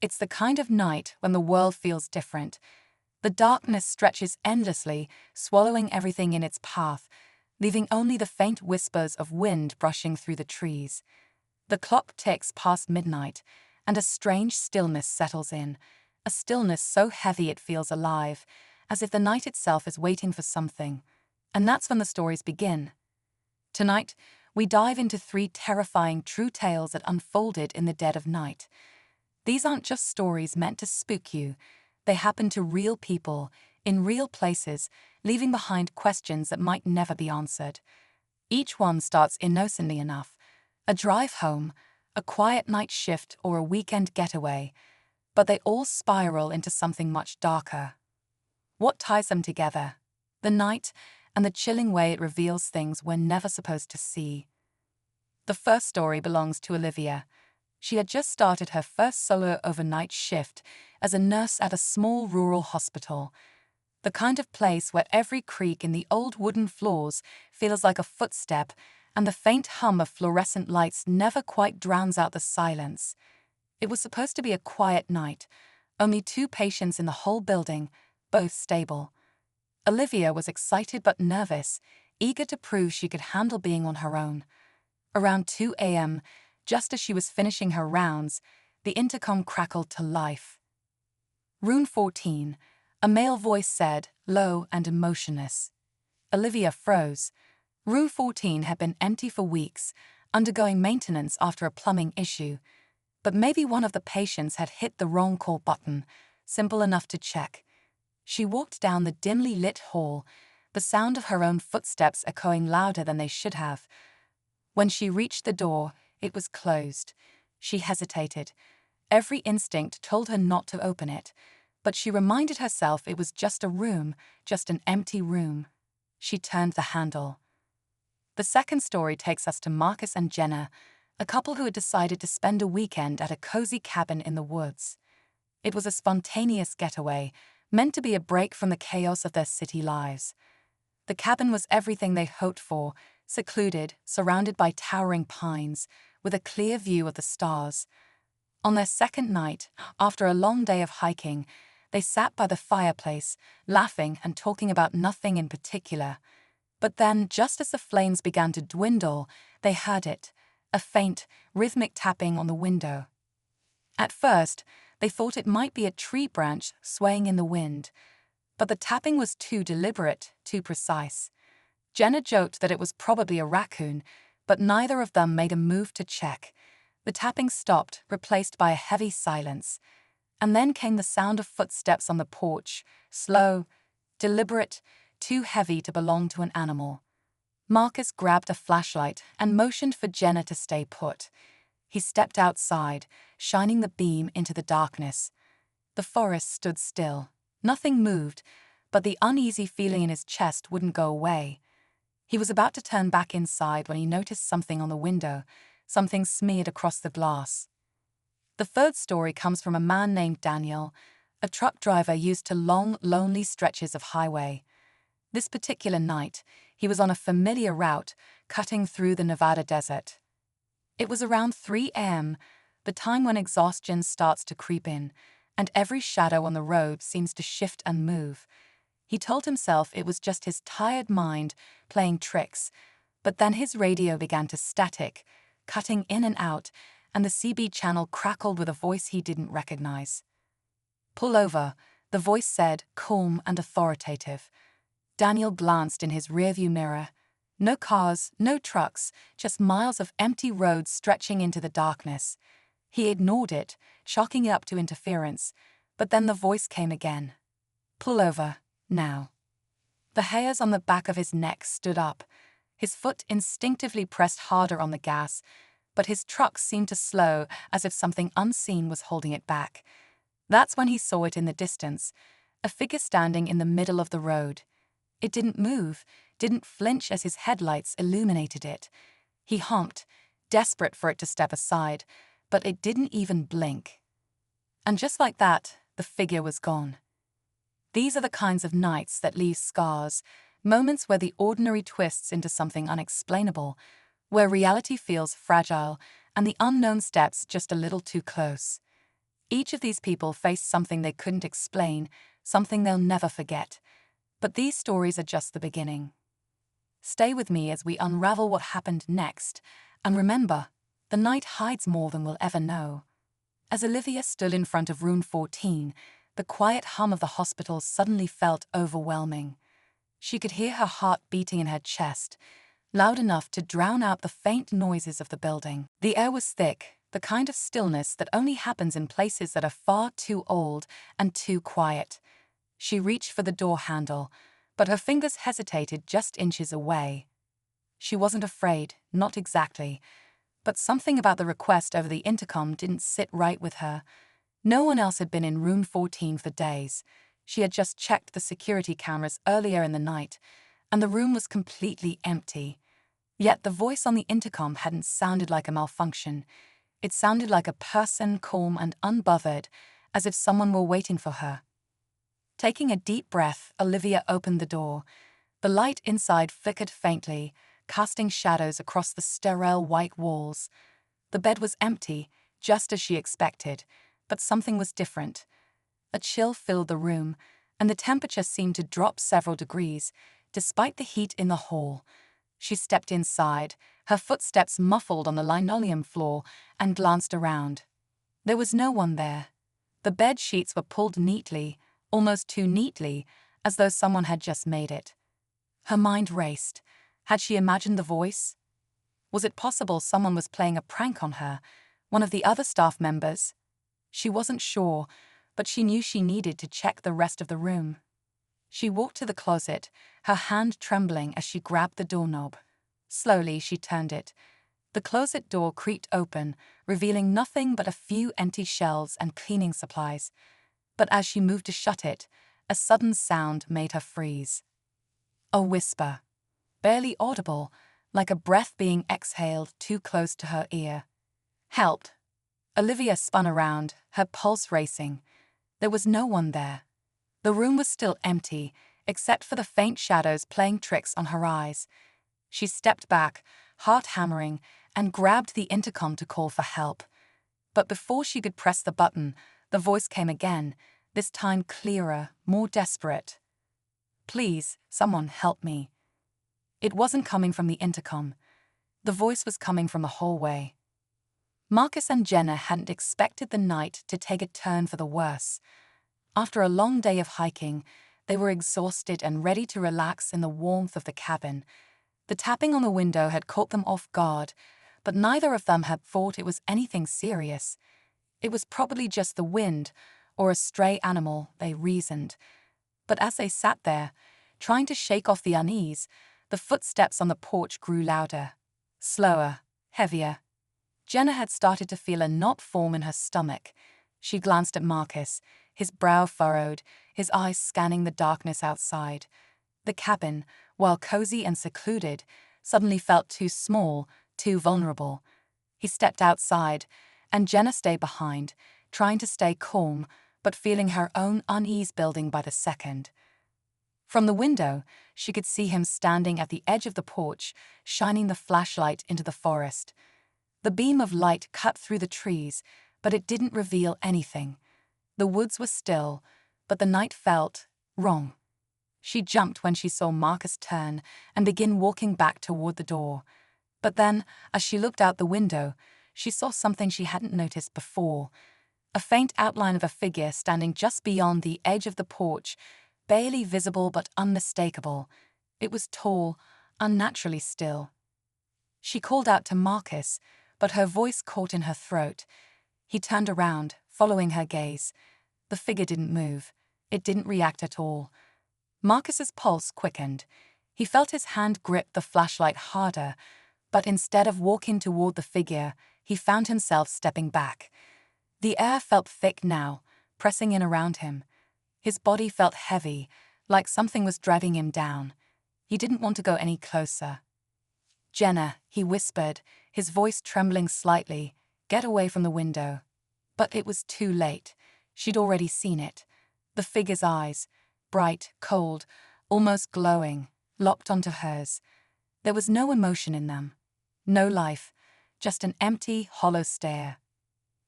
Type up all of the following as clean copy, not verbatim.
It's the kind of night when the world feels different. The darkness stretches endlessly, swallowing everything in its path, leaving only the faint whispers of wind brushing through the trees. The clock ticks past midnight, and a strange stillness settles in, a stillness so heavy it feels alive, as if the night itself is waiting for something. And that's when the stories begin. Tonight, we dive into 3 terrifying true tales that unfolded in the dead of night. These aren't just stories meant to spook you. They happen to real people, in real places, leaving behind questions that might never be answered. Each one starts innocently enough. A drive home, a quiet night shift, or a weekend getaway. But they all spiral into something much darker. What ties them together? The night, and the chilling way it reveals things we're never supposed to see. The first story belongs to Olivia. She had just started her first solo overnight shift as a nurse at a small rural hospital. The kind of place where every creak in the old wooden floors feels like a footstep, and the faint hum of fluorescent lights never quite drowns out the silence. It was supposed to be a quiet night, only 2 patients in the whole building, both stable. Olivia was excited but nervous, eager to prove she could handle being on her own. Around 2 a.m., just as she was finishing her rounds, the intercom crackled to life. Room 14, a male voice said, low and emotionless. Olivia froze. Room 14 had been empty for weeks, undergoing maintenance after a plumbing issue. But maybe one of the patients had hit the wrong call button, simple enough to check. She walked down the dimly lit hall, the sound of her own footsteps echoing louder than they should have. When she reached the door, it was closed. She hesitated. Every instinct told her not to open it, but she reminded herself it was just a room, just an empty room. She turned the handle. The second story takes us to Marcus and Jenna, a couple who had decided to spend a weekend at a cozy cabin in the woods. It was a spontaneous getaway, meant to be a break from the chaos of their city lives. The cabin was everything they hoped for, secluded, surrounded by towering pines, with a clear view of the stars. On their second night, after a long day of hiking, they sat by the fireplace, laughing and talking about nothing in particular. But then, just as the flames began to dwindle, they heard it, a faint, rhythmic tapping on the window. At first, they thought it might be a tree branch swaying in the wind, but the tapping was too deliberate, too precise. Jenna joked that it was probably a raccoon, but neither of them made a move to check. The tapping stopped, replaced by a heavy silence. And then came the sound of footsteps on the porch, slow, deliberate, too heavy to belong to an animal. Marcus grabbed a flashlight and motioned for Jenna to stay put. He stepped outside, shining the beam into the darkness. The forest stood still. Nothing moved, but the uneasy feeling in his chest wouldn't go away. He was about to turn back inside when he noticed something on the window, something smeared across the glass. The third story comes from a man named Daniel, a truck driver used to long, lonely stretches of highway. This particular night, he was on a familiar route, cutting through the Nevada desert. It was around 3 a.m., the time when exhaustion starts to creep in, and every shadow on the road seems to shift and move. He told himself it was just his tired mind playing tricks, but then his radio began to static, cutting in and out, and the CB channel crackled with a voice he didn't recognize. "Pull over," the voice said, calm and authoritative. Daniel glanced in his rearview mirror. No cars, no trucks, just miles of empty roads stretching into the darkness. He ignored it, chalking it up to interference, but then the voice came again. "Pull over, now." The hairs on the back of his neck stood up. His foot instinctively pressed harder on the gas, but his truck seemed to slow as if something unseen was holding it back. That's when he saw it in the distance, a figure standing in the middle of the road. It didn't move, didn't flinch as his headlights illuminated it. He honked, desperate for it to step aside, but it didn't even blink. And just like that, the figure was gone. These are the kinds of nights that leave scars, moments where the ordinary twists into something unexplainable, where reality feels fragile and the unknown steps just a little too close. Each of these people faced something they couldn't explain, something they'll never forget. But these stories are just the beginning. Stay with me as we unravel what happened next, and remember, the night hides more than we'll ever know. As Olivia stood in front of room 14, the quiet hum of the hospital suddenly felt overwhelming. She could hear her heart beating in her chest, loud enough to drown out the faint noises of the building. The air was thick, the kind of stillness that only happens in places that are far too old and too quiet. She reached for the door handle, but her fingers hesitated just inches away. She wasn't afraid, not exactly, but something about the request over the intercom didn't sit right with her. No one else had been in room 14 for days. She had just checked the security cameras earlier in the night, and the room was completely empty. Yet the voice on the intercom hadn't sounded like a malfunction. It sounded like a person, calm and unbothered, as if someone were waiting for her. Taking a deep breath, Olivia opened the door. The light inside flickered faintly, casting shadows across the sterile white walls. The bed was empty, just as she expected, but something was different. A chill filled the room, and the temperature seemed to drop several degrees, despite the heat in the hall. She stepped inside, her footsteps muffled on the linoleum floor, and glanced around. There was no one there. The bed sheets were pulled neatly, almost too neatly, as though someone had just made it. Her mind raced. Had she imagined the voice? Was it possible someone was playing a prank on her, one of the other staff members? She wasn't sure, but she knew she needed to check the rest of the room. She walked to the closet, her hand trembling as she grabbed the doorknob. Slowly, she turned it. The closet door creaked open, revealing nothing but a few empty shelves and cleaning supplies. But as she moved to shut it, a sudden sound made her freeze. A whisper, barely audible, like a breath being exhaled too close to her ear. "Help!" Olivia spun around, her pulse racing. There was no one there. The room was still empty, except for the faint shadows playing tricks on her eyes. She stepped back, heart hammering, and grabbed the intercom to call for help. But before she could press the button, the voice came again, this time clearer, more desperate. "Please, someone help me." It wasn't coming from the intercom. The voice was coming from the hallway. Marcus and Jenna hadn't expected the night to take a turn for the worse. After a long day of hiking, they were exhausted and ready to relax in the warmth of the cabin. The tapping on the window had caught them off guard, but neither of them had thought it was anything serious. It was probably just the wind, or a stray animal, they reasoned. But as they sat there, trying to shake off the unease, the footsteps on the porch grew louder, slower, heavier. Jenna had started to feel a knot form in her stomach. She glanced at Marcus, his brow furrowed, his eyes scanning the darkness outside. The cabin, while cozy and secluded, suddenly felt too small, too vulnerable. He stepped outside, and Jenna stayed behind, trying to stay calm, but feeling her own unease building by the second. From the window, she could see him standing at the edge of the porch, shining the flashlight into the forest. The beam of light cut through the trees, but it didn't reveal anything. The woods were still, but the night felt wrong. She jumped when she saw Marcus turn and begin walking back toward the door. But then, as she looked out the window, she saw something she hadn't noticed before. A faint outline of a figure standing just beyond the edge of the porch, barely visible but unmistakable. It was tall, unnaturally still. She called out to Marcus, but her voice caught in her throat. He turned around, following her gaze. The figure didn't move. It didn't react at all. Marcus's pulse quickened. He felt his hand grip the flashlight harder, but instead of walking toward the figure, he found himself stepping back. The air felt thick now, pressing in around him. His body felt heavy, like something was dragging him down. He didn't want to go any closer. "Jenna," he whispered, his voice trembling slightly, "get away from the window." But it was too late. She'd already seen it. The figure's eyes, bright, cold, almost glowing, locked onto hers. There was no emotion in them. No life, just an empty, hollow stare.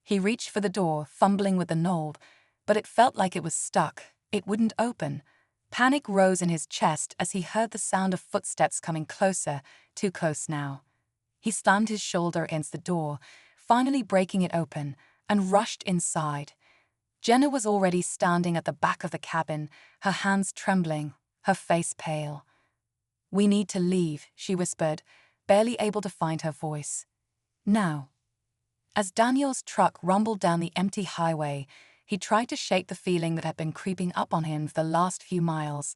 He reached for the door, fumbling with the knob, but it felt like it was stuck. It wouldn't open. Panic rose in his chest as he heard the sound of footsteps coming closer, too close now. He slammed his shoulder against the door, finally breaking it open, and rushed inside. Jenna was already standing at the back of the cabin, her hands trembling, her face pale. "We need to leave," she whispered, barely able to find her voice. "Now." As Daniel's truck rumbled down the empty highway, he tried to shake the feeling that had been creeping up on him for the last few miles.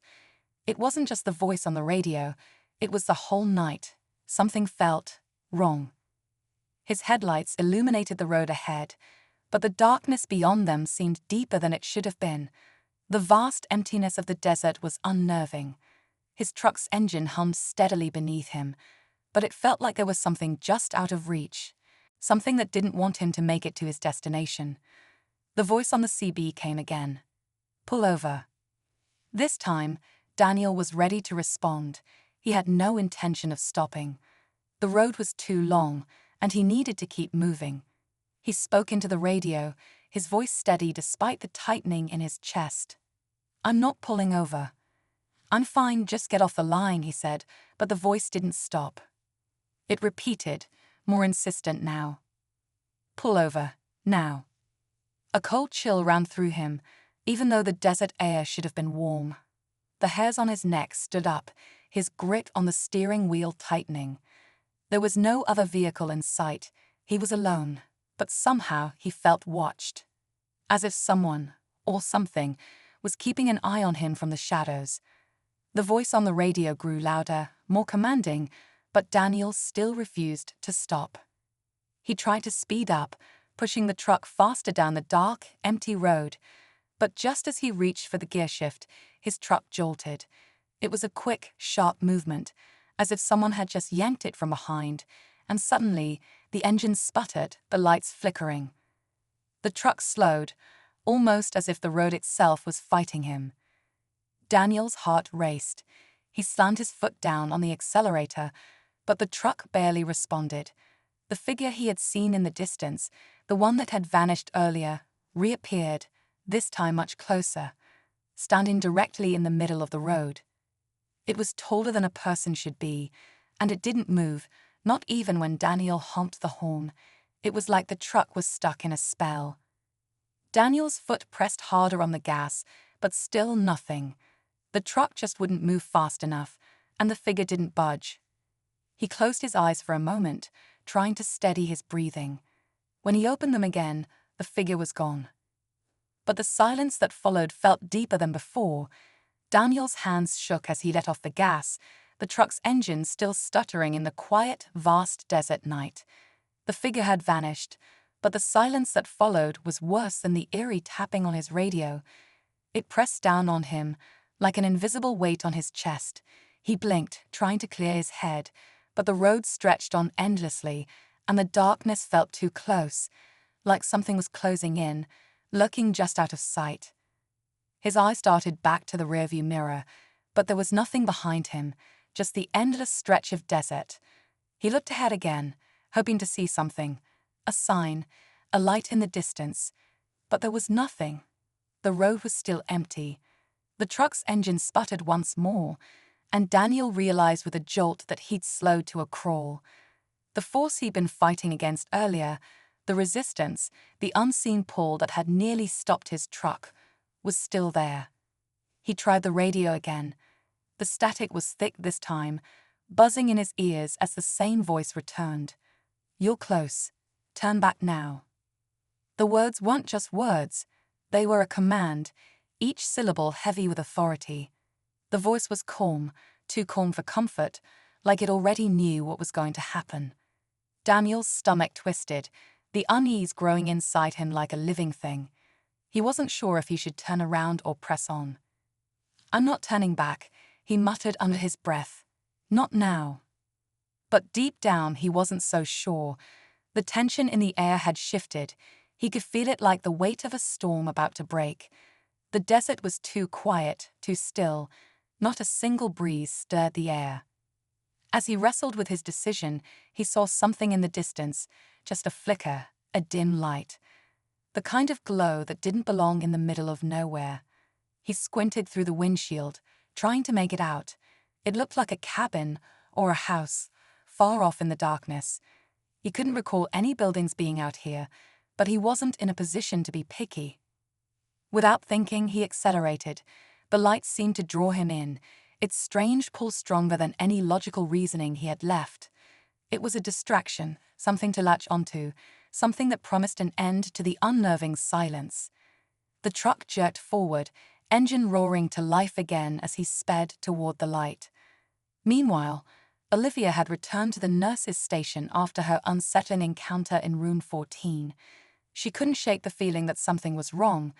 It wasn't just the voice on the radio, it was the whole night. Something felt wrong. His headlights illuminated the road ahead, but the darkness beyond them seemed deeper than it should have been. The vast emptiness of the desert was unnerving. His truck's engine hummed steadily beneath him, but it felt like there was something just out of reach, something that didn't want him to make it to his destination. The voice on the CB came again. "Pull over." This time, Daniel was ready to respond. He had no intention of stopping. The road was too long, and he needed to keep moving. He spoke into the radio, his voice steady despite the tightening in his chest. "I'm not pulling over." "I'm fine, just get off the line," he said, but the voice didn't stop. It repeated, more insistent now. "Pull over, now." A cold chill ran through him, even though the desert air should have been warm. The hairs on his neck stood up, his grip on the steering wheel tightening. There was no other vehicle in sight. He was alone, but somehow he felt watched. As if someone, or something, was keeping an eye on him from the shadows. The voice on the radio grew louder, more commanding, but Daniel still refused to stop. He tried to speed up, pushing the truck faster down the dark, empty road. But just as he reached for the gear shift, his truck jolted. It was a quick, sharp movement, as if someone had just yanked it from behind, and suddenly the engine sputtered, the lights flickering. The truck slowed, almost as if the road itself was fighting him. Daniel's heart raced. He slammed his foot down on the accelerator, but the truck barely responded. The figure he had seen in the distance, the one that had vanished earlier, reappeared, this time much closer, standing directly in the middle of the road. It was taller than a person should be, and it didn't move, not even when Daniel honked the horn. It was like the truck was stuck in a spell. Daniel's foot pressed harder on the gas, but still nothing. The truck just wouldn't move fast enough, and the figure didn't budge. He closed his eyes for a moment, trying to steady his breathing. When he opened them again, the figure was gone. But the silence that followed felt deeper than before. Daniel's hands shook as he let off the gas, the truck's engine still stuttering in the quiet, vast desert night. The figure had vanished, but the silence that followed was worse than the eerie tapping on his radio. It pressed down on him, like an invisible weight on his chest. He blinked, trying to clear his head, but the road stretched on endlessly, and the darkness felt too close, like something was closing in, lurking just out of sight. His eyes darted back to the rearview mirror, but there was nothing behind him, just the endless stretch of desert. He looked ahead again, hoping to see something, a sign, a light in the distance, but there was nothing. The road was still empty. The truck's engine sputtered once more, and Daniel realized with a jolt that he'd slowed to a crawl. The force he'd been fighting against earlier, the resistance, the unseen pull that had nearly stopped his truck, was still there. He tried the radio again. The static was thick this time, buzzing in his ears as the same voice returned. "You're close. Turn back now." The words weren't just words. They were a command, each syllable heavy with authority. The voice was calm, too calm for comfort, like it already knew what was going to happen. Daniel's stomach twisted, the unease growing inside him like a living thing. He wasn't sure if he should turn around or press on. "I'm not turning back," he muttered under his breath. "Not now." But deep down he wasn't so sure. The tension in the air had shifted. He could feel it like the weight of a storm about to break. The desert was too quiet, too still. Not a single breeze stirred the air. As he wrestled with his decision, he saw something in the distance, just a flicker, a dim light. the kind of glow that didn't belong in the middle of nowhere. He squinted through the windshield, trying to make it out. It looked like a cabin or a house, far off in the darkness. He couldn't recall any buildings being out here, but he wasn't in a position to be picky. Without thinking, he accelerated. The light seemed to draw him in, its strange pull stronger than any logical reasoning he had left. It was a distraction, something to latch onto, something that promised an end to the unnerving silence. The truck jerked forward, engine roaring to life again as he sped toward the light. Meanwhile, Olivia had returned to the nurse's station after her unsettling encounter in room 14. She couldn't shake the feeling that something was wrong,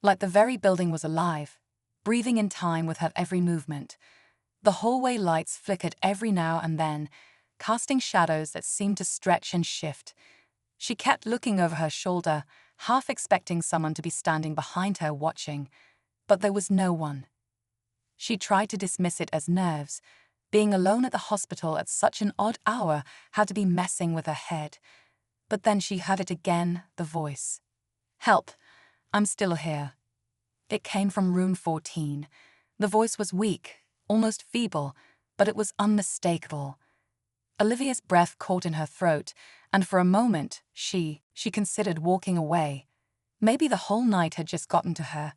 like the very building was alive, breathing in time with her every movement. The hallway lights flickered every now and then, casting shadows that seemed to stretch and shift. She kept looking over her shoulder, half expecting someone to be standing behind her watching, but there was no one. She tried to dismiss it as nerves. Being alone at the hospital at such an odd hour had to be messing with her head. But then she heard it again, the voice. "Help, I'm still here." It came from room 14. The voice was weak, almost feeble, but it was unmistakable. Olivia's breath caught in her throat, and for a moment, she considered walking away. Maybe the whole night had just gotten to her,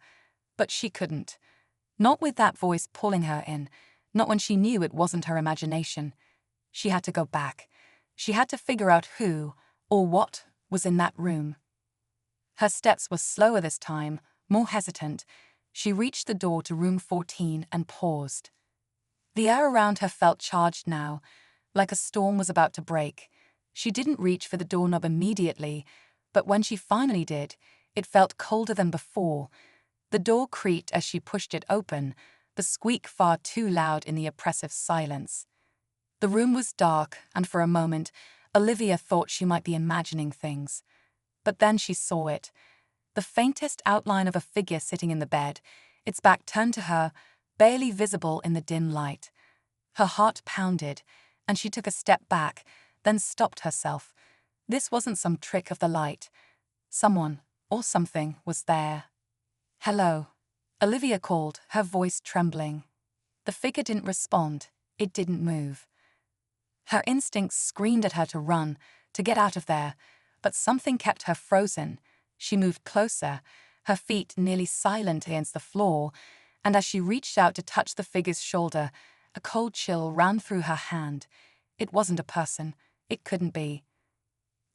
but she couldn't. Not with that voice pulling her in, not when she knew it wasn't her imagination. She had to go back. She had to figure out who, or what, was in that room. Her steps were slower this time, more hesitant. She reached the door to room 14 and paused. The air around her felt charged now, like a storm was about to break. She didn't reach for the doorknob immediately, but when she finally did, it felt colder than before. The door creaked as she pushed it open, the squeak far too loud in the oppressive silence. The room was dark, and for a moment, Olivia thought she might be imagining things. But then she saw it. The faintest outline of a figure sitting in the bed, its back turned to her, barely visible in the dim light. Her heart pounded, and she took a step back, then stopped herself. This wasn't some trick of the light. Someone, or something, was there. "Hello," Olivia called, her voice trembling. The figure didn't respond. It didn't move. Her instincts screamed at her to run, to get out of there, but something kept her frozen. She moved closer, her feet nearly silent against the floor, and as she reached out to touch the figure's shoulder, a cold chill ran through her hand. It wasn't a person. It couldn't be.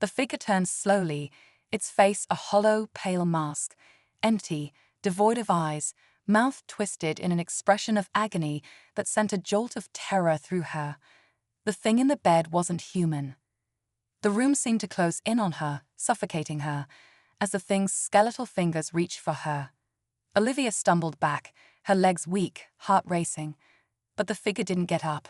The figure turned slowly, its face a hollow, pale mask, empty, devoid of eyes, mouth twisted in an expression of agony that sent a jolt of terror through her. The thing in the bed wasn't human. The room seemed to close in on her, suffocating her, as the thing's skeletal fingers reached for her. Olivia stumbled back, her legs weak, heart racing. But the figure didn't get up.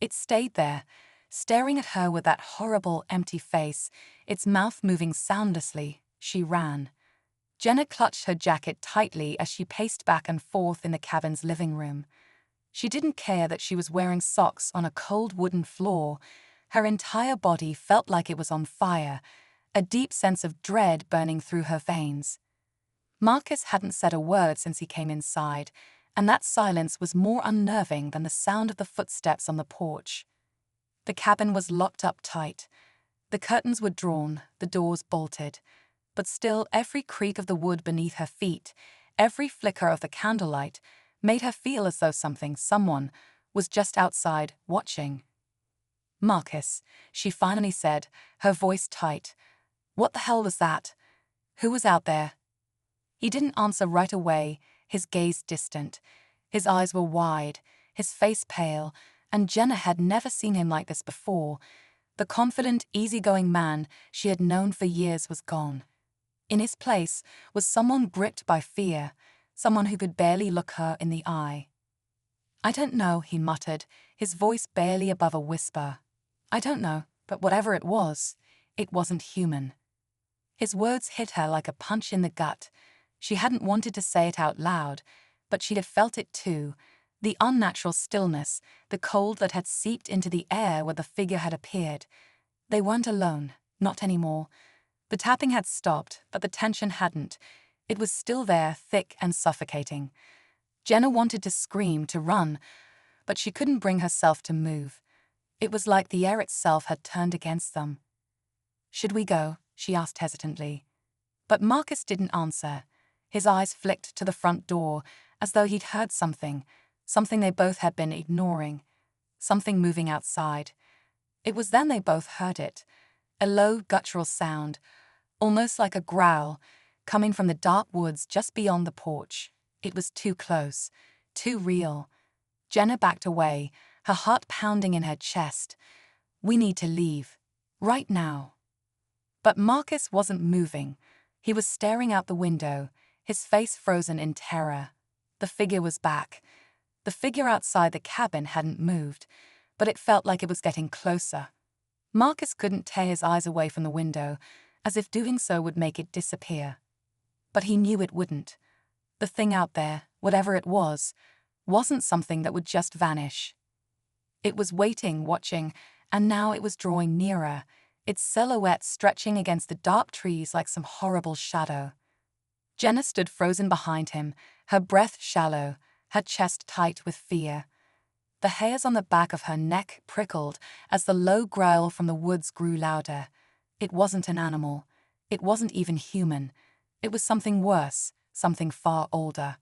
It stayed there, staring at her with that horrible, empty face, its mouth moving soundlessly. She ran. Jenna clutched her jacket tightly as she paced back and forth in the cabin's living room. She didn't care that she was wearing socks on a cold wooden floor. Her entire body felt like it was on fire, a deep sense of dread burning through her veins. Marcus hadn't said a word since he came inside, and that silence was more unnerving than the sound of the footsteps on the porch. The cabin was locked up tight. The curtains were drawn, the doors bolted. But still, every creak of the wood beneath her feet, every flicker of the candlelight, made her feel as though someone, was just outside, watching. "Marcus," she finally said, her voice tight. "What the hell was that? Who was out there?" He didn't answer right away, his gaze distant. His eyes were wide, his face pale, and Jenna had never seen him like this before. The confident, easygoing man she had known for years was gone. In his place was someone gripped by fear, someone who could barely look her in the eye. "I don't know," he muttered, his voice barely above a whisper. "I don't know, but whatever it wasn't human." His words hit her like a punch in the gut. She hadn't wanted to say it out loud, but she'd have felt it too. The unnatural stillness, the cold that had seeped into the air where the figure had appeared. They weren't alone, not anymore. The tapping had stopped, but the tension hadn't. It was still there, thick and suffocating. Jenna wanted to scream, to run, but she couldn't bring herself to move. It was like the air itself had turned against them. "Should we go?" she asked hesitantly. But Marcus didn't answer. His eyes flicked to the front door, as though he'd heard something they both had been ignoring, something moving outside. It was then they both heard it, a low, guttural sound, almost like a growl, coming from the dark woods just beyond the porch. It was too close, too real. Jenna backed away, her heart pounding in her chest. "We need to leave. Right now." But Marcus wasn't moving. He was staring out the window, his face frozen in terror. The figure was back. The figure outside the cabin hadn't moved, but it felt like it was getting closer. Marcus couldn't tear his eyes away from the window, as if doing so would make it disappear. But he knew it wouldn't. The thing out there, whatever it was, wasn't something that would just vanish. It was waiting, watching, and now it was drawing nearer, its silhouette stretching against the dark trees like some horrible shadow. Jenna stood frozen behind him, her breath shallow, her chest tight with fear. The hairs on the back of her neck prickled as the low growl from the woods grew louder. It wasn't an animal. It wasn't even human. It was something worse, something far older.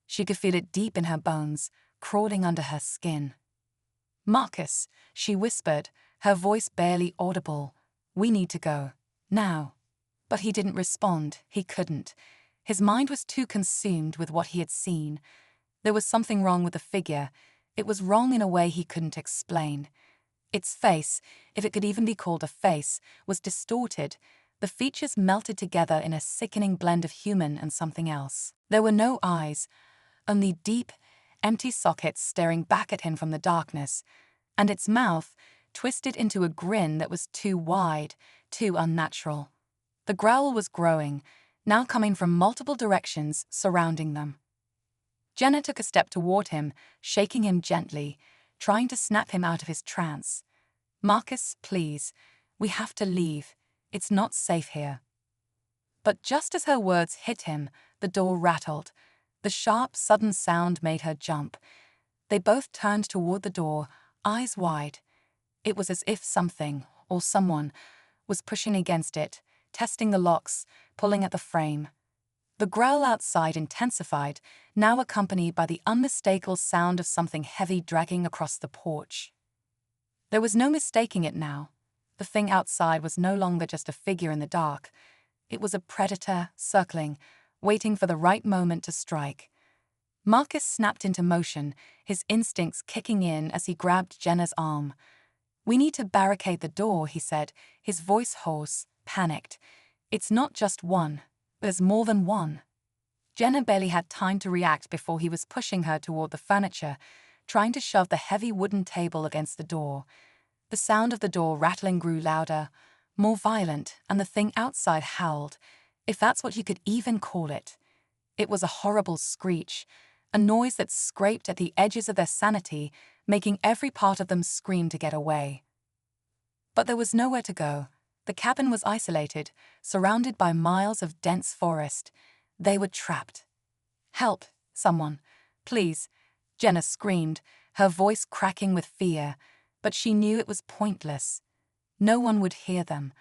She could feel it deep in her bones, crawling under her skin. "Marcus," she whispered, her voice barely audible. "We need to go. Now." But he didn't respond. He couldn't. His mind was too consumed with what he had seen. There was something wrong with the figure. It was wrong in a way he couldn't explain. Its face, if it could even be called a face, was distorted. The features melted together in a sickening blend of human and something else. There were no eyes, only deep, empty sockets staring back at him from the darkness, and its mouth twisted into a grin that was too wide, too unnatural. The growl was growing, now coming from multiple directions surrounding them. Jenna took a step toward him, shaking him gently, trying to snap him out of his trance. "Marcus, please, we have to leave. It's not safe here." But just as her words hit him, the door rattled. The sharp, sudden sound made her jump. They both turned toward the door, eyes wide. It was as if something, or someone, was pushing against it, testing the locks, pulling at the frame. The growl outside intensified, now accompanied by the unmistakable sound of something heavy dragging across the porch. There was no mistaking it now. The thing outside was no longer just a figure in the dark. It was a predator, circling, waiting for the right moment to strike. Marcus snapped into motion, his instincts kicking in as he grabbed Jenna's arm. "We need to barricade the door," he said, his voice hoarse, panicked. "It's not just one. There's more than one." Jenna barely had time to react before he was pushing her toward the furniture, trying to shove the heavy wooden table against the door. The sound of the door rattling grew louder, more violent, and the thing outside howled, if that's what you could even call it. It was a horrible screech, a noise that scraped at the edges of their sanity, making every part of them scream to get away. But there was nowhere to go. The cabin was isolated, surrounded by miles of dense forest. They were trapped. "Help, someone. Please," Jenna screamed, her voice cracking with fear, but she knew it was pointless. No one would hear them.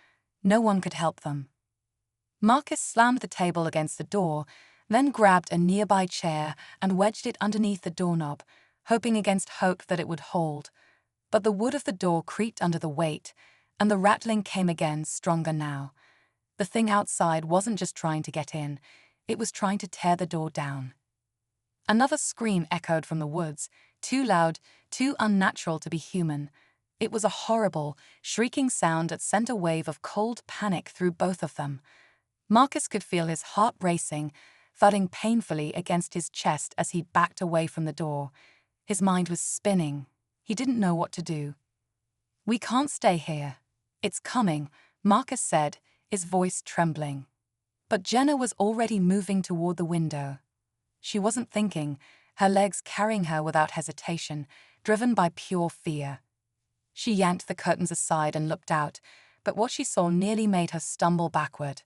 No one could help them. Marcus slammed the table against the door, then grabbed a nearby chair and wedged it underneath the doorknob, hoping against hope that it would hold. But the wood of the door creaked under the weight, and the rattling came again, stronger now. The thing outside wasn't just trying to get in, it was trying to tear the door down. Another scream echoed from the woods, too loud, too unnatural to be human. It was a horrible, shrieking sound that sent a wave of cold panic through both of them. Marcus could feel his heart racing, thudding painfully against his chest as he backed away from the door. His mind was spinning. He didn't know what to do. "We can't stay here. It's coming," Marcus said, his voice trembling. But Jenna was already moving toward the window. She wasn't thinking, her legs carrying her without hesitation, driven by pure fear. She yanked the curtains aside and looked out, but what she saw nearly made her stumble backward.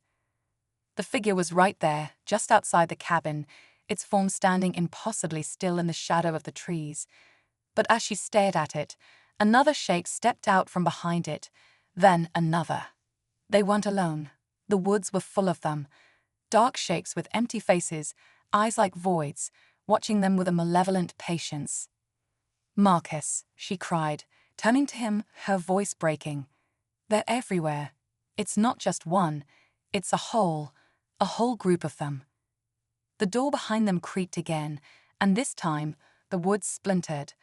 The figure was right there, just outside the cabin, its form standing impossibly still in the shadow of the trees. But as she stared at it, another shape stepped out from behind it, then another. They weren't alone. The woods were full of them. Dark shapes with empty faces, eyes like voids, watching them with a malevolent patience. "Marcus," she cried, turning to him, her voice breaking. "They're everywhere. It's not just one, it's a whole group of them." The door behind them creaked again, and this time the wood splintered.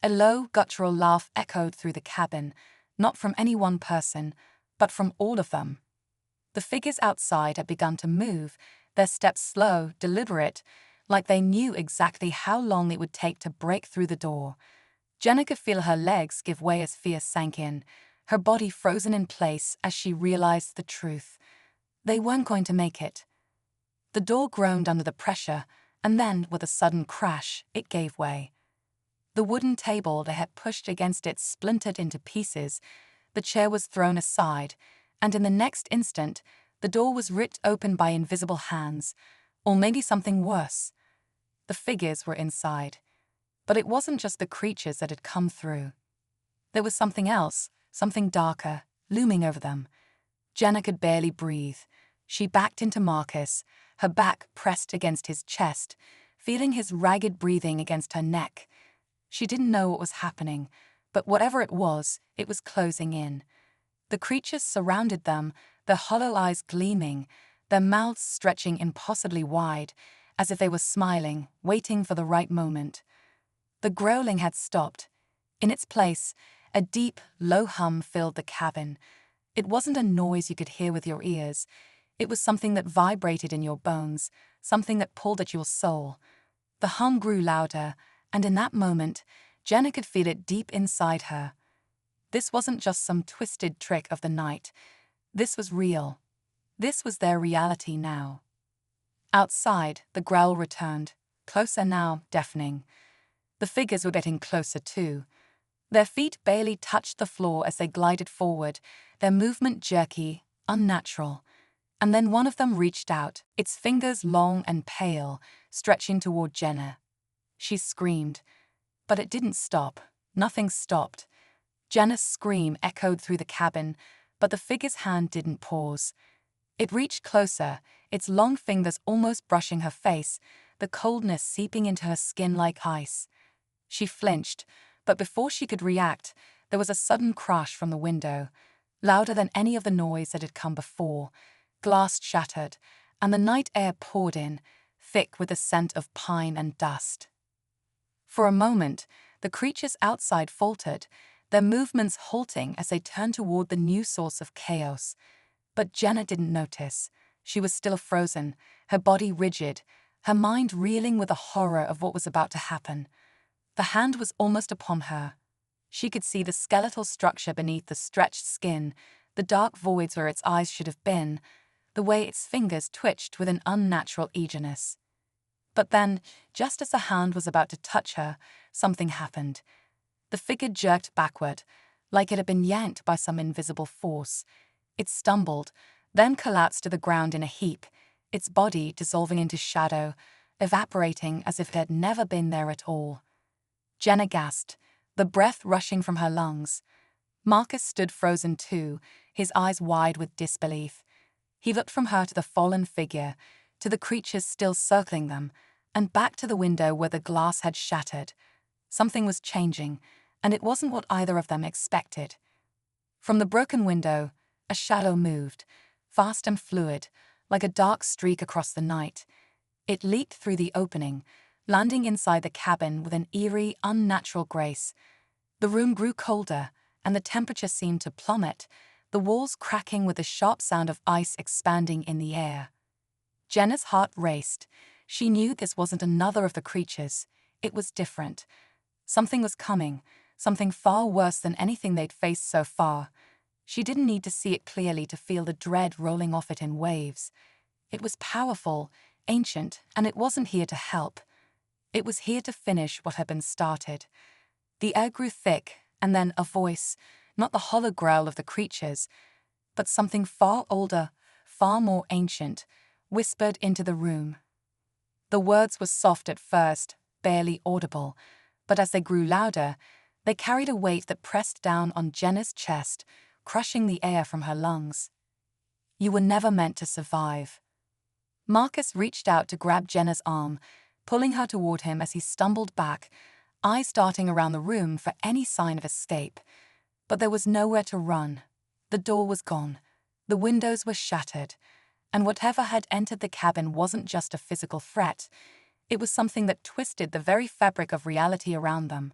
A low, guttural laugh echoed through the cabin, not from any one person, but from all of them. The figures outside had begun to move, their steps slow, deliberate, like they knew exactly how long it would take to break through the door. Jenna could feel her legs give way as fear sank in, her body frozen in place as she realized the truth. They weren't going to make it. The door groaned under the pressure, and then, with a sudden crash, it gave way. The wooden table they had pushed against it splintered into pieces, the chair was thrown aside, and in the next instant, the door was ripped open by invisible hands, or maybe something worse. The figures were inside. But it wasn't just the creatures that had come through. There was something else, something darker, looming over them. Jenna could barely breathe. She backed into Marcus, her back pressed against his chest, feeling his ragged breathing against her neck. She didn't know what was happening, but whatever it was closing in. The creatures surrounded them, their hollow eyes gleaming, their mouths stretching impossibly wide, as if they were smiling, waiting for the right moment. The growling had stopped. In its place, a deep, low hum filled the cabin. It wasn't a noise you could hear with your ears. It was something that vibrated in your bones, something that pulled at your soul. The hum grew louder, and in that moment, Jenna could feel it deep inside her. This wasn't just some twisted trick of the night. This was real. This was their reality now. Outside, the growl returned, closer now, deafening. The figures were getting closer too. Their feet barely touched the floor as they glided forward, their movement jerky, unnatural. And then one of them reached out, its fingers long and pale, stretching toward Jenna. She screamed. But it didn't stop. Nothing stopped. Jenna's scream echoed through the cabin, but the figure's hand didn't pause. It reached closer, its long fingers almost brushing her face, the coldness seeping into her skin like ice. She flinched, but before she could react, there was a sudden crash from the window, louder than any of the noise that had come before. Glass shattered, and the night air poured in, thick with the scent of pine and dust. For a moment, the creatures outside faltered, their movements halting as they turned toward the new source of chaos. But Jenna didn't notice. She was still frozen, her body rigid, her mind reeling with the horror of what was about to happen. The hand was almost upon her. She could see the skeletal structure beneath the stretched skin, the dark voids where its eyes should have been, the way its fingers twitched with an unnatural eagerness. But then, just as the hand was about to touch her, something happened. The figure jerked backward, like it had been yanked by some invisible force. It stumbled, then collapsed to the ground in a heap, its body dissolving into shadow, evaporating as if it had never been there at all. Jenna gasped, the breath rushing from her lungs. Marcus stood frozen too, his eyes wide with disbelief. He looked from her to the fallen figure, to the creatures still circling them, and back to the window where the glass had shattered. Something was changing, and it wasn't what either of them expected. From the broken window, a shadow moved, fast and fluid, like a dark streak across the night. It leaped through the opening, landing inside the cabin with an eerie, unnatural grace. The room grew colder, and the temperature seemed to plummet, the walls cracking with the sharp sound of ice expanding in the air. Jenna's heart raced. She knew this wasn't another of the creatures. It was different. Something was coming, something far worse than anything they'd faced so far. She didn't need to see it clearly to feel the dread rolling off it in waves. It was powerful, ancient, and it wasn't here to help. It was here to finish what had been started. The air grew thick, and then a voice, not the hollow growl of the creatures, but something far older, far more ancient, whispered into the room. The words were soft at first, barely audible, but as they grew louder, they carried a weight that pressed down on Jenna's chest, crushing the air from her lungs. You were never meant to survive. Marcus reached out to grab Jenna's arm, pulling her toward him as he stumbled back, eyes darting around the room for any sign of escape. But there was nowhere to run. The door was gone. The windows were shattered. And whatever had entered the cabin wasn't just a physical threat. It was something that twisted the very fabric of reality around them.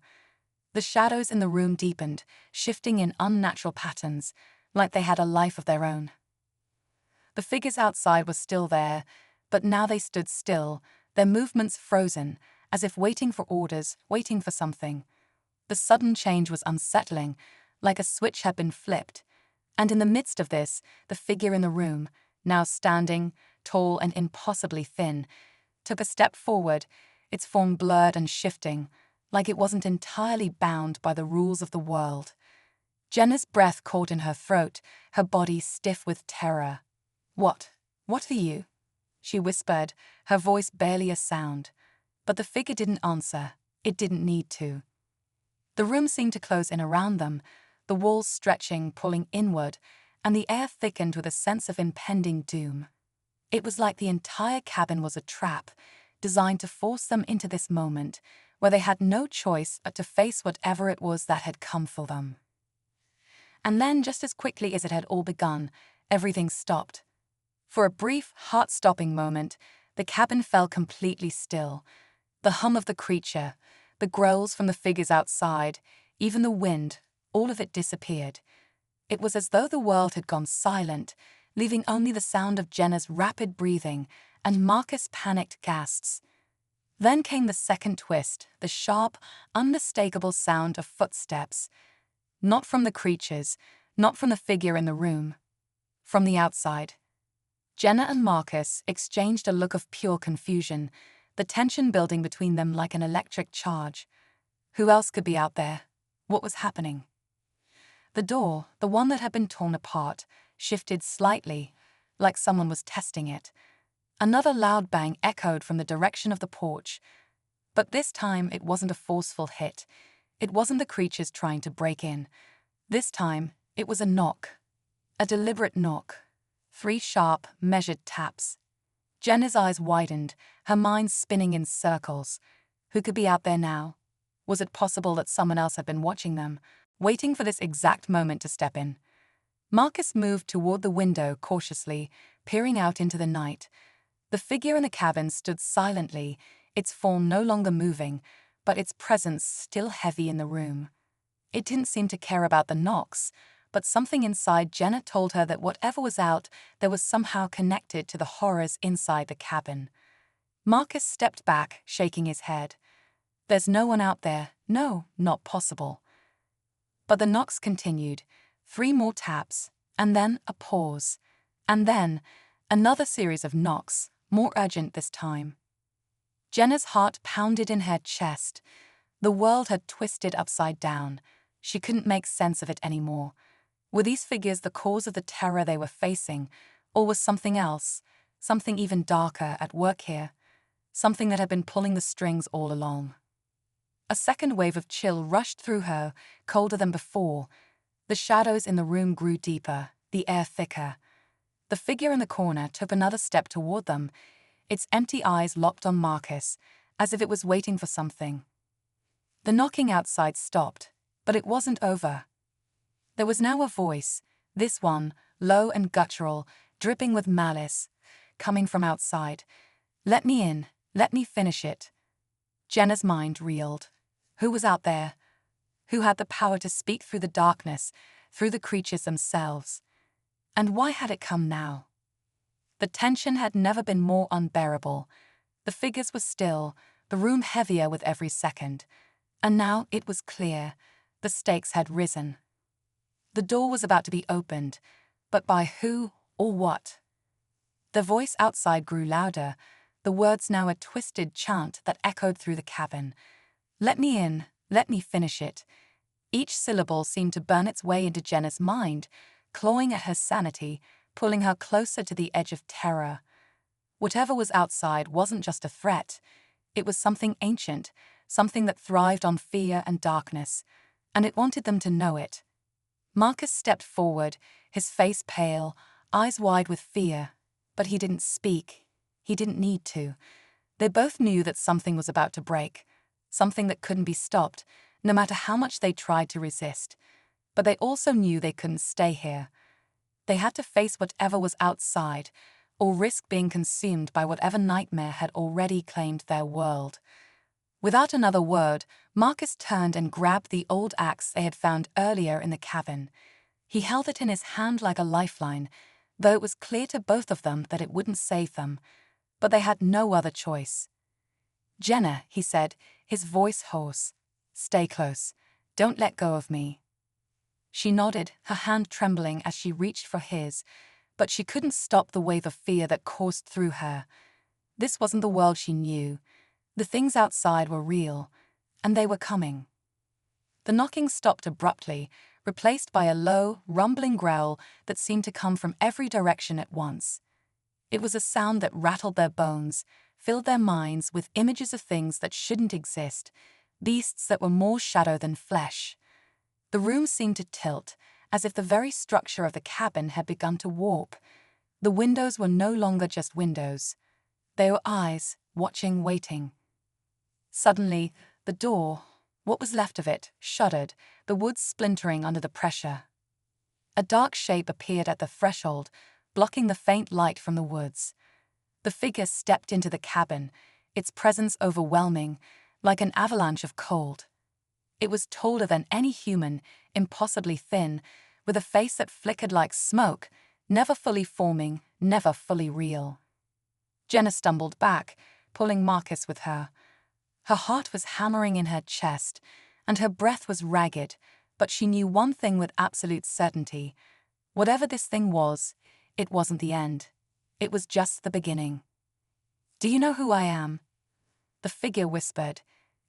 The shadows in the room deepened, shifting in unnatural patterns, like they had a life of their own. The figures outside were still there, but now they stood still, their movements frozen, as if waiting for orders, waiting for something. The sudden change was unsettling, like a switch had been flipped. And in the midst of this, the figure in the room, now standing, tall and impossibly thin, took a step forward, its form blurred and shifting, like it wasn't entirely bound by the rules of the world. Jenna's breath caught in her throat, her body stiff with terror. What are you?" she whispered, her voice barely a sound. But the figure didn't answer. It didn't need to. The room seemed to close in around them, the walls stretching, pulling inward, and the air thickened with a sense of impending doom. It was like the entire cabin was a trap, designed to force them into this moment, where they had no choice but to face whatever it was that had come for them. And then, just as quickly as it had all begun, everything stopped. For a brief, heart-stopping moment, the cabin fell completely still. The hum of the creature, the growls from the figures outside, even the wind, all of it disappeared. It was as though the world had gone silent, leaving only the sound of Jenna's rapid breathing and Marcus' panicked gasps. Then came the second twist, the sharp, unmistakable sound of footsteps. Not from the creatures, not from the figure in the room. From the outside. Jenna and Marcus exchanged a look of pure confusion, the tension building between them like an electric charge. Who else could be out there? What was happening? The door, the one that had been torn apart, shifted slightly, like someone was testing it. Another loud bang echoed from the direction of the porch. But this time it wasn't a forceful hit. It wasn't the creatures trying to break in. This time it was a knock. A deliberate knock. 3 sharp, measured taps. Jenna's eyes widened, her mind spinning in circles. Who could be out there now? Was it possible that someone else had been watching them, waiting for this exact moment to step in? Marcus moved toward the window cautiously, peering out into the night. The figure in the cabin stood silently, its form no longer moving, but its presence still heavy in the room. It didn't seem to care about the knocks, but something inside Jenna told her that whatever was out there was somehow connected to the horrors inside the cabin. Marcus stepped back, shaking his head. There's no one out there. No, not possible. But the knocks continued. 3 more taps, and then a pause. And then another series of knocks, more urgent this time. Jenna's heart pounded in her chest. The world had twisted upside down. She couldn't make sense of it anymore. Were these figures the cause of the terror they were facing, or was something else, something even darker, at work here? Something that had been pulling the strings all along. A second wave of chill rushed through her, colder than before. The shadows in the room grew deeper, the air thicker. The figure in the corner took another step toward them, its empty eyes locked on Marcus, as if it was waiting for something. The knocking outside stopped, but it wasn't over. There was now a voice, this one, low and guttural, dripping with malice, coming from outside. "Let me in, let me finish it." Jenna's mind reeled. Who was out there? Who had the power to speak through the darkness, through the creatures themselves? And why had it come now? The tension had never been more unbearable. The figures were still, the room heavier with every second. And now it was clear. The stakes had risen. The door was about to be opened, but by who or what? The voice outside grew louder, the words now a twisted chant that echoed through the cabin. "Let me in, let me finish it." Each syllable seemed to burn its way into Jenna's mind, clawing at her sanity, pulling her closer to the edge of terror. Whatever was outside wasn't just a threat. It was something ancient, something that thrived on fear and darkness, and it wanted them to know it. Marcus stepped forward, his face pale, eyes wide with fear, but he didn't speak. He didn't need to. They both knew that something was about to break, something that couldn't be stopped, no matter how much they tried to resist. But they also knew they couldn't stay here. They had to face whatever was outside, or risk being consumed by whatever nightmare had already claimed their world. Without another word, Marcus turned and grabbed the old axe they had found earlier in the cabin. He held it in his hand like a lifeline, though it was clear to both of them that it wouldn't save them. But they had no other choice. "Jenna," he said, his voice hoarse, "stay close. Don't let go of me." She nodded, her hand trembling as she reached for his, but she couldn't stop the wave of fear that coursed through her. This wasn't the world she knew. The things outside were real, and they were coming. The knocking stopped abruptly, replaced by a low, rumbling growl that seemed to come from every direction at once. It was a sound that rattled their bones, filled their minds with images of things that shouldn't exist, beasts that were more shadow than flesh. The room seemed to tilt, as if the very structure of the cabin had begun to warp. The windows were no longer just windows. They were eyes, watching, waiting. Suddenly, the door, what was left of it, shuddered, the wood splintering under the pressure. A dark shape appeared at the threshold, blocking the faint light from the woods. The figure stepped into the cabin, its presence overwhelming, like an avalanche of cold. It was taller than any human, impossibly thin, with a face that flickered like smoke, never fully forming, never fully real. Jenna stumbled back, pulling Marcus with her. Her heart was hammering in her chest, and her breath was ragged, but she knew one thing with absolute certainty. Whatever this thing was, it wasn't the end. It was just the beginning. "Do you know who I am?" The figure whispered.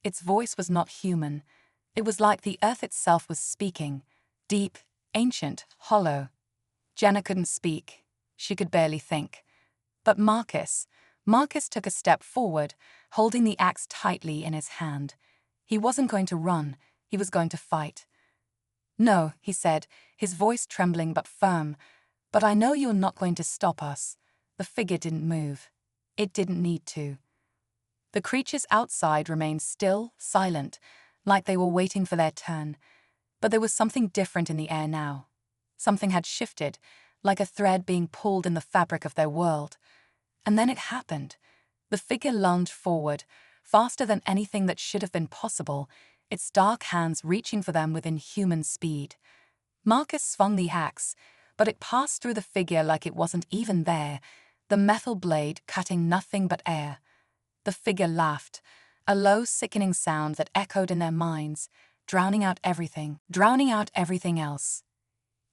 Its voice was not human. It was like the earth itself was speaking, deep, ancient, hollow. Jenna couldn't speak. She could barely think. But Marcus took a step forward, holding the axe tightly in his hand. He wasn't going to run, he was going to fight. "No," he said, his voice trembling but firm, "but I know you're not going to stop us." The figure didn't move. It didn't need to. The creatures outside remained still, silent, like they were waiting for their turn. But there was something different in the air now. Something had shifted, like a thread being pulled in the fabric of their world. And then it happened. The figure lunged forward, faster than anything that should have been possible, its dark hands reaching for them with inhuman speed. Marcus swung the axe, but it passed through the figure like it wasn't even there, the metal blade cutting nothing but air. The figure laughed, a low, sickening sound that echoed in their minds, drowning out everything else.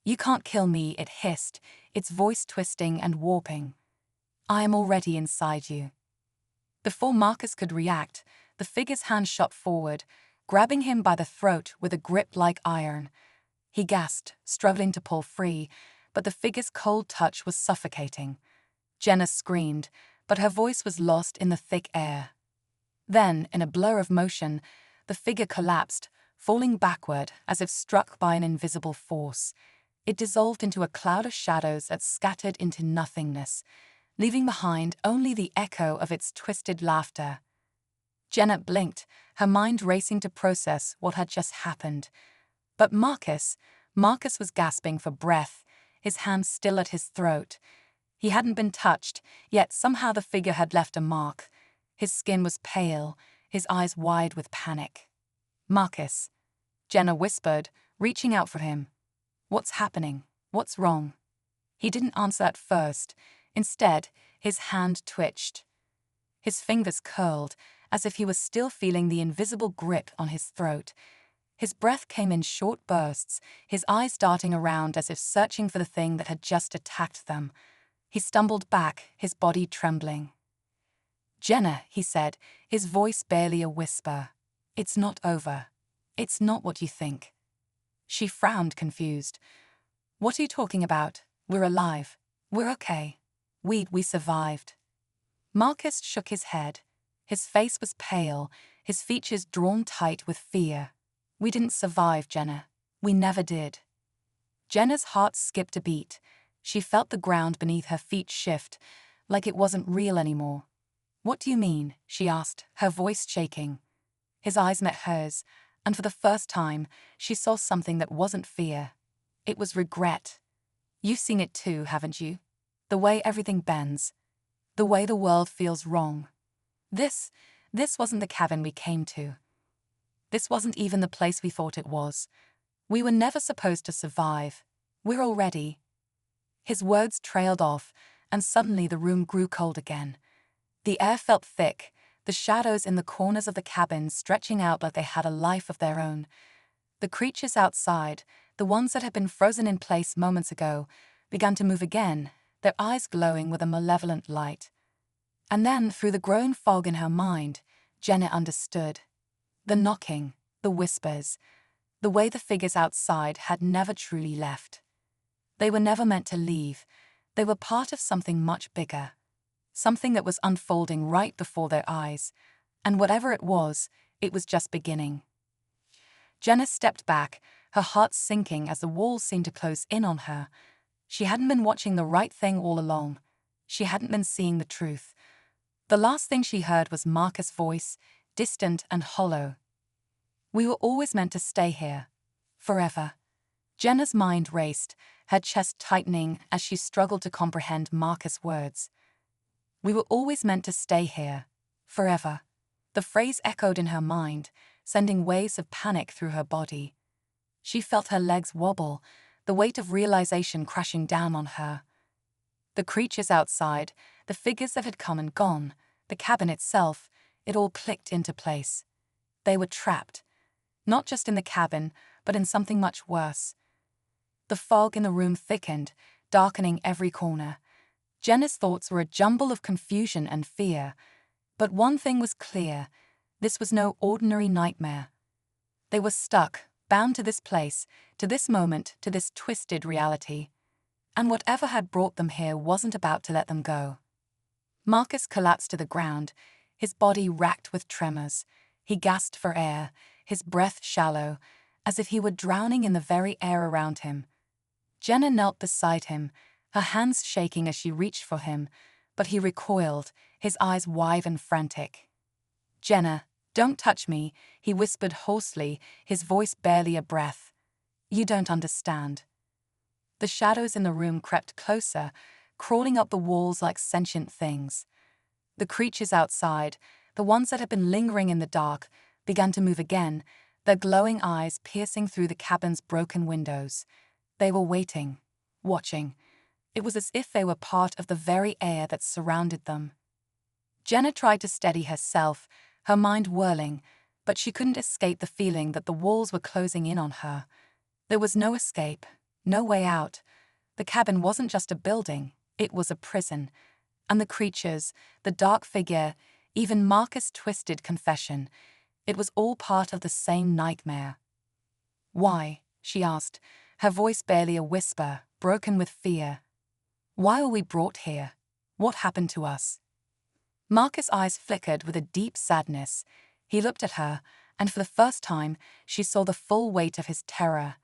"You can't kill me," it hissed, its voice twisting and warping. "I am already inside you." Before Marcus could react, the figure's hand shot forward, grabbing him by the throat with a grip like iron. He gasped, struggling to pull free, but the figure's cold touch was suffocating. Jenna screamed, but her voice was lost in the thick air. Then, in a blur of motion, the figure collapsed, falling backward as if struck by an invisible force. It dissolved into a cloud of shadows that scattered into nothingness, leaving behind only the echo of its twisted laughter. Jenna blinked, her mind racing to process what had just happened. But Marcus was gasping for breath, his hand still at his throat. He hadn't been touched, yet somehow the figure had left a mark. His skin was pale, his eyes wide with panic. "Marcus," Jenna whispered, reaching out for him. "What's happening? What's wrong?" He didn't answer at first. Instead, his hand twitched. His fingers curled, as if he was still feeling the invisible grip on his throat. His breath came in short bursts, his eyes darting around as if searching for the thing that had just attacked them. He stumbled back, his body trembling. "Jenna," he said, his voice barely a whisper. "It's not over. It's not what you think." She frowned, confused. What are you talking about? We're alive. We're okay. We survived. Marcus shook his head. His face was pale, his features drawn tight with fear. We didn't survive, Jenna. We never did. Jenna's heart skipped a beat. She felt the ground beneath her feet shift, like it wasn't real anymore. What do you mean? She asked, her voice shaking. His eyes met hers, and for the first time, she saw something that wasn't fear. It was regret. You've seen it too, haven't you? The way everything bends. The way the world feels wrong. This wasn't the cabin we came to. This wasn't even the place we thought it was. We were never supposed to survive. We're already. His words trailed off, and suddenly the room grew cold again. The air felt thick, the shadows in the corners of the cabin stretching out like they had a life of their own. The creatures outside, the ones that had been frozen in place moments ago, began to move again, their eyes glowing with a malevolent light. And then, through the growing fog in her mind, Jenna understood. The knocking, the whispers, the way the figures outside had never truly left. They were never meant to leave. They were part of something much bigger. Something that was unfolding right before their eyes. And whatever it was just beginning. Jenna stepped back, her heart sinking as the walls seemed to close in on her. She hadn't been watching the right thing all along. She hadn't been seeing the truth. The last thing she heard was Marcus' voice, distant and hollow. We were always meant to stay here. Forever. Jenna's mind raced, her chest tightening as she struggled to comprehend Marcus' words. We were always meant to stay here. Forever. The phrase echoed in her mind, sending waves of panic through her body. She felt her legs wobble, the weight of realization crashing down on her. The creatures outside, the figures that had come and gone, the cabin itself, it all clicked into place. They were trapped. Not just in the cabin, but in something much worse. The fog in the room thickened, darkening every corner. Jenna's thoughts were a jumble of confusion and fear. But one thing was clear. This was no ordinary nightmare. They were stuck, bound to this place, to this moment, to this twisted reality. And whatever had brought them here wasn't about to let them go. Marcus collapsed to the ground, his body racked with tremors. He gasped for air, his breath shallow, as if he were drowning in the very air around him. Jenna knelt beside him, her hands shaking as she reached for him, but he recoiled, his eyes wide and frantic. Jenna, don't touch me, he whispered hoarsely, his voice barely a breath. You don't understand. The shadows in the room crept closer, crawling up the walls like sentient things. The creatures outside, the ones that had been lingering in the dark, began to move again, their glowing eyes piercing through the cabin's broken windows. They were waiting, watching. It was as if they were part of the very air that surrounded them. Jenna tried to steady herself, her mind whirling, but she couldn't escape the feeling that the walls were closing in on her. There was no escape, no way out. The cabin wasn't just a building, it was a prison. And the creatures, the dark figure, even Marcus' twisted confession, it was all part of the same nightmare. Why? She asked, her voice barely a whisper, broken with fear. Why were we brought here? What happened to us? Marcus' eyes flickered with a deep sadness. He looked at her, and for the first time, she saw the full weight of his terror.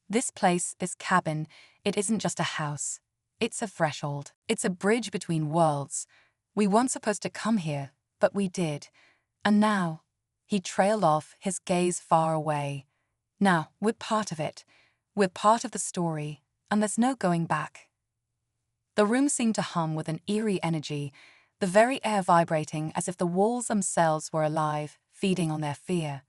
This place, this cabin, it isn't just a house. It's a threshold. It's a bridge between worlds. We weren't supposed to come here, but we did. And now, he trailed off, his gaze far away. Now, we're part of it. We're part of the story, and there's no going back. The room seemed to hum with an eerie energy, the very air vibrating as if the walls themselves were alive, feeding on their fear.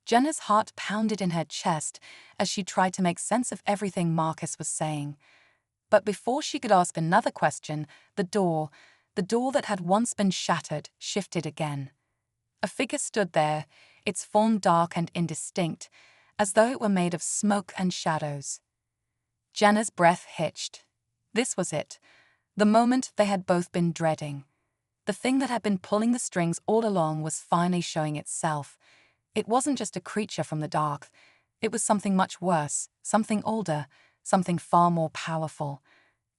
Jenna's heart pounded in her chest as she tried to make sense of everything Marcus was saying. But before she could ask another question, the door that had once been shattered, shifted again. A figure stood there, its form dark and indistinct, as though it were made of smoke and shadows. Jenna's breath hitched. This was it, the moment they had both been dreading. The thing that had been pulling the strings all along was finally showing itself. It wasn't just a creature from the dark. It was something much worse, something older, something far more powerful.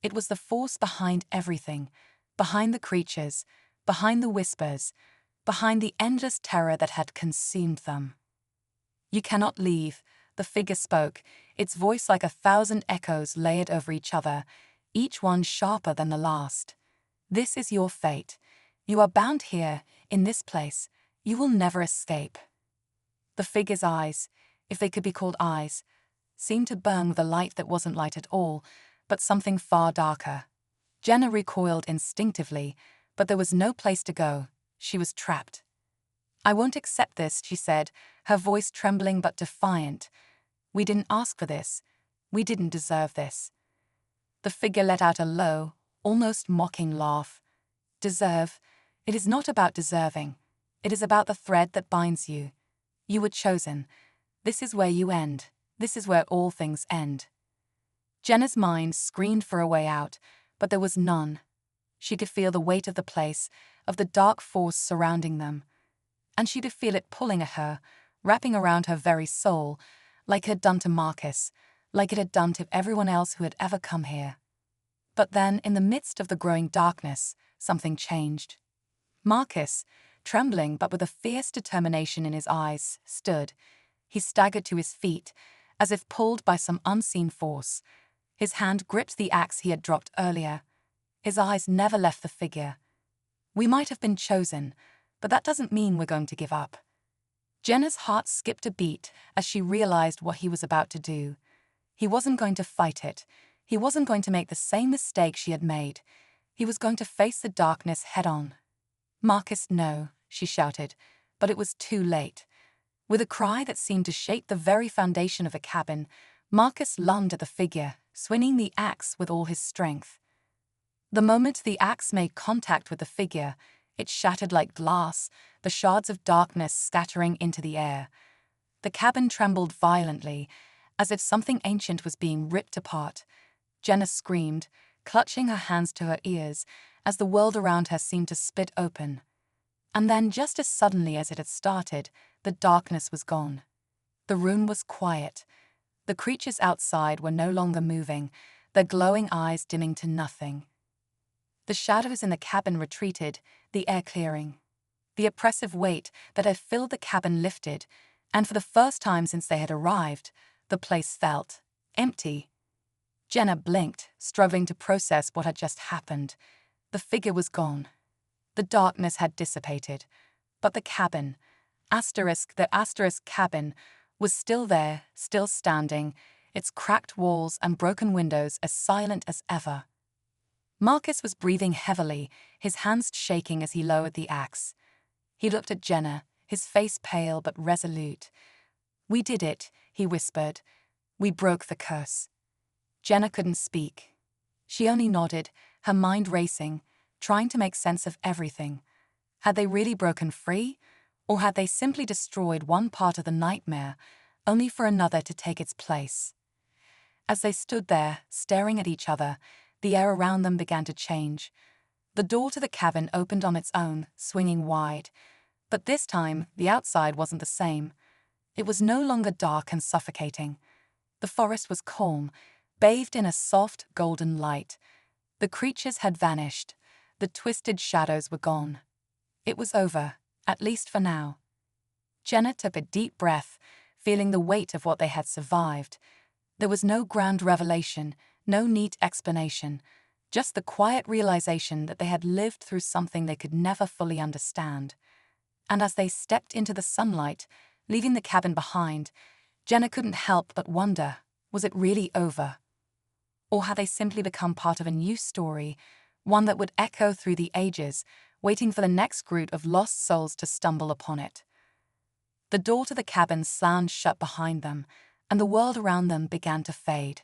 It was the force behind everything, behind the creatures, behind the whispers, behind the endless terror that had consumed them. "You cannot leave," the figure spoke, its voice like 1,000 echoes layered over each other, each one sharper than the last. "This is your fate. You are bound here, in this place. You will never escape." The figure's eyes, if they could be called eyes, seemed to burn with a light that wasn't light at all, but something far darker. Jenna recoiled instinctively, but there was no place to go. She was trapped. "I won't accept this," she said, her voice trembling but defiant. "We didn't ask for this. We didn't deserve this." The figure let out a low, almost mocking laugh. "Deserve? It is not about deserving. It is about the thread that binds you. You were chosen. This is where you end. This is where all things end." Jenna's mind screamed for a way out, but there was none. She could feel the weight of the place, of the dark force surrounding them. And she could feel it pulling at her, wrapping around her very soul, like it had done to Marcus, like it had done to everyone else who had ever come here. But then, in the midst of the growing darkness, something changed. Marcus, trembling but with a fierce determination in his eyes, stood. He staggered to his feet, as if pulled by some unseen force. His hand gripped the axe he had dropped earlier. His eyes never left the figure. "We might have been chosen, but that doesn't mean we're going to give up." Jenna's heart skipped a beat as she realized what he was about to do. He wasn't going to fight it. He wasn't going to make the same mistake she had made. He was going to face the darkness head-on. "Marcus, no," she shouted, but it was too late. With a cry that seemed to shake the very foundation of the cabin, Marcus lunged at the figure, swinging the axe with all his strength. The moment the axe made contact with the figure, it shattered like glass, the shards of darkness scattering into the air. The cabin trembled violently, as if something ancient was being ripped apart. Jenna screamed, clutching her hands to her ears, as the world around her seemed to split open. And then, just as suddenly as it had started, the darkness was gone. The room was quiet. The creatures outside were no longer moving, their glowing eyes dimming to nothing. The shadows in the cabin retreated, the air clearing. The oppressive weight that had filled the cabin lifted, and for the first time since they had arrived, the place felt empty. Jenna blinked, struggling to process what had just happened. The figure was gone. The darkness had dissipated, but the cabin, the asterisk cabin, was still there, still standing, its cracked walls and broken windows as silent as ever. Marcus was breathing heavily, his hands shaking as he lowered the axe. He looked at Jenna, his face pale but resolute. "We did it," he whispered. "We broke the curse." Jenna couldn't speak. She only nodded, her mind racing, trying to make sense of everything. Had they really broken free? Or had they simply destroyed one part of the nightmare, only for another to take its place? As they stood there, staring at each other, the air around them began to change. The door to the cabin opened on its own, swinging wide. But this time, the outside wasn't the same. It was no longer dark and suffocating. The forest was calm, bathed in a soft, golden light. The creatures had vanished. The twisted shadows were gone. It was over, at least for now. Jenna took a deep breath, feeling the weight of what they had survived. There was no grand revelation, no neat explanation, just the quiet realization that they had lived through something they could never fully understand. And as they stepped into the sunlight, leaving the cabin behind, Jenna couldn't help but wonder, was it really over? Or had they simply become part of a new story, one that would echo through the ages, waiting for the next group of lost souls to stumble upon it? The door to the cabin slammed shut behind them, and the world around them began to fade.